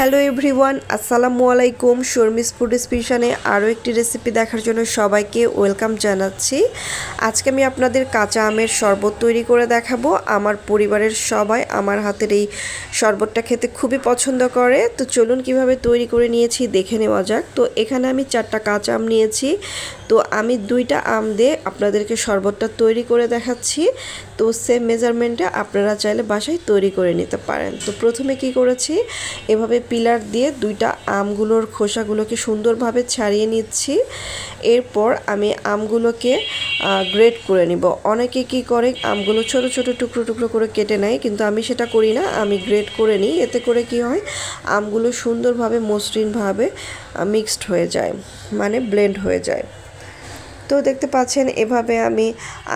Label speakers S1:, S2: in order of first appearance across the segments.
S1: Hello everyone, আসসালামু আলাইকুম। Sharmi's food স্পেশালে আরও একটি রেসিপি দেখার জন্য সবাইকে ওয়েলকাম জানাচ্ছি। আজকে আমি আপনাদের কাঁচা আমের শরবত তৈরি করে দেখাবো। আমার পরিবারের সবাই আমার হাতের এই শরবতটা খেতে খুবই পছন্দ করে। তো চলুন কিভাবে তৈরি করে নিয়েছি দেখে নেওয়া যাক। তো এখানে আমি 4টা কাঁচা আম নিয়েছি। তো আমি 2টা আম দিয়ে আপনাদেরকে শরবতটা তৈরি করে দেখাচ্ছি। তো সেম মেজারমেন্টে আপনারা চাইলে বাসায় তৈরি করে নিতে পারেন। তো প্রথমে কি করেছি, এভাবে পিলার দিয়ে 2টা আমগুলোর খোসাগুলোকে সুন্দরভাবে ছাড়িয়ে নিচ্ছি। এরপর আমি আমগুলোকে গ্রেট করে নিব। অনেকে কি করে আমগুলো ছোট ছোট টুকরো টুকরো করে কেটে নেয়, কিন্তু আমি সেটা করি না, আমি গ্রেট করে নিই। এতে করে কি হয়, আমগুলো সুন্দরভাবে মসৃণভাবে মিক্সড হয়ে যায়, মানে ব্লেন্ড হয়ে যায়। তো দেখতে পাচ্ছেন এভাবে আমি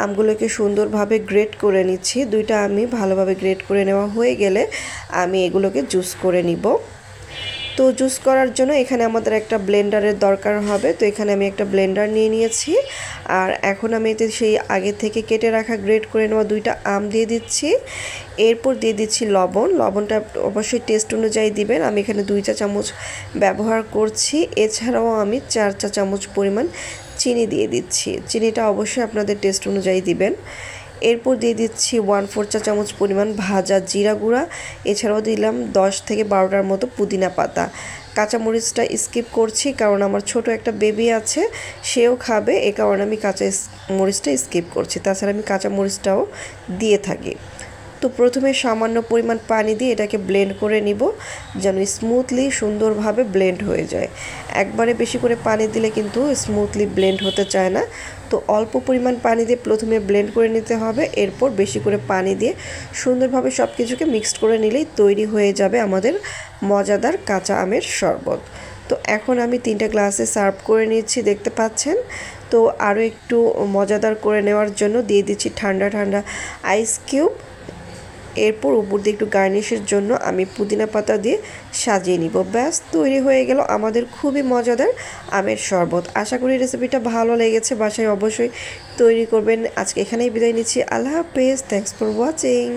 S1: আমগুলোকে সুন্দরভাবে গ্রেট করে নিচ্ছি। 2টা আমি ভালোভাবে গ্রেট করে নেওয়া হয়ে গেলে আমি এগুলোকে জুস করে নিব। তো জুস করার জন্য এখানে আমাদের একটা ব্লেন্ডারের দরকার হবে। তো এখানে আমি একটা ব্লেন্ডার নিয়ে নিয়েছি। আর এখন আমি এতে সেই আগে থেকে কেটে রাখা গ্রেট করে নেওয়া 2টা আম দিয়ে দিচ্ছি। এরপর দিয়ে দিচ্ছি লবণ। লবণটা অবশ্যই টেস্ট অনুযায়ী দিবেন। আমি এখানে 2 চা চামচ ব্যবহার করছি। এছাড়াও আমি 4 চা চামচ পরিমাণ চিনি দিয়ে দিচ্ছি। চিনিটা অবশ্যই আপনাদের টেস্ট অনুযায়ী দিবেন। এরপর দিয়ে দিচ্ছি 1/4 চা চামচ পরিমাণ ভাজা জিরা গুঁড়া। এছাড়াও দিলাম 10 থেকে 12টার মতো পুদিনা পাতা। কাঁচামরিচটা স্কিপ করছি, কারণ আমার ছোট একটা বেবি আছে, সেও খাবে, এ কারণে আমি কাঁচা মরিচটা স্কিপ করছি। তাছাড়া আমি কাঁচামরিচটাও দিয়ে থাকি। তো প্রথমে সামান্য পরিমাণ পানি দিয়ে এটাকে ব্লেন্ড করে নিব, যেন স্মুথলি সুন্দরভাবে ব্লেন্ড হয়ে যায়। একবারে বেশি করে পানি দিলে কিন্তু স্মুথলি ব্লেন্ড হতে চায় না। তো অল্প পরিমাণ পানি দিয়ে প্রথমে ব্লেন্ড করে নিতে হবে। এরপর বেশি করে পানি দিয়ে সুন্দরভাবে সব কিছুকে মিক্সড করে নিলেই তৈরি হয়ে যাবে আমাদের মজাদার কাঁচা আমের শরবত। তো এখন আমি 3টা গ্লাসে সার্ভ করে নিচ্ছি, দেখতে পাচ্ছেন। তো আরও একটু মজাদার করে নেওয়ার জন্য দিয়ে দিচ্ছি ঠান্ডা ঠান্ডা আইস কিউব। এরপর উপর দিয়ে একটু গার্নিশের জন্য আমি পুদিনা পাতা দিয়ে সাজিয়ে নিব। ব্যাস, তৈরি হয়ে গেল আমাদের খুবই মজাদার আমের শরবত। আশা করি রেসিপিটা ভালো লেগেছে, বাসায় অবশ্যই তৈরি করবেন। আজকে এখানেই বিদায় নিচ্ছি। আল্লাহ হাফেজ। Thanks for watching.